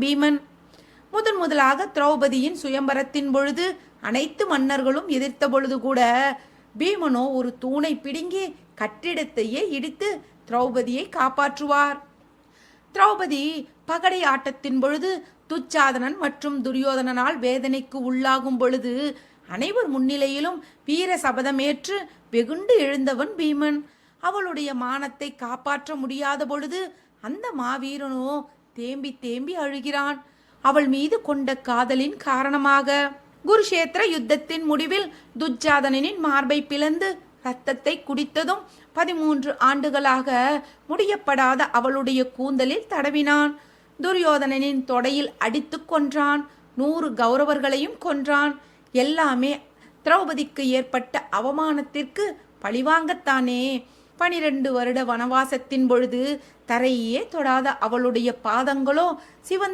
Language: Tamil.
பீமன். முதலாக திரௌபதியின் சுயம்பரத்தின் பொழுது அனைத்து மன்னர்களும் எதிர்த்த பொழுது கூட பீமனோ ஒரு தூணை பிடுங்கி கட்டிடத்தையே இடித்து திரௌபதியை காப்பாற்றுவார். திரௌபதி பகடை ஆட்டத்தின் பொழுது துச்சாதனன் மற்றும் துரியோதனனால் வேதனைக்கு உள்ளாகும் பொழுது அனைவர் முன்னிலையிலும் வீர சபதமேற்று வெகுண்டு எழுந்தவன் பீமன். அவளுடைய மானத்தை காப்பாற்ற முடியாத பொழுது அந்த மாவீரனோ தேம்பி தேம்பி அழுகிறான். அவள் மீது கொண்ட காதலின் காரணமாக. குருஷேத்திர யுத்தத்தின் முடிவில் துச்சாதனனின் மார்பை பிளந்து இரத்தத்தை குடித்ததும் 13 ஆண்டுகளாக முடியப்படாத அவளுடைய கூந்தலில் தடவினான். துரியோதனனின் தொடையில் அடித்து கொன்றான். 100 கௌரவர்களையும் கொன்றான். எல்லாமே திரௌபதிக்கு ஏற்பட்ட அவமானத்திற்கு பழிவாங்கத்தானே. 12 வருட வனவாசத்தின் பொழுது தரையே தொடாத அவளுடைய பாதங்களோ சிவந்த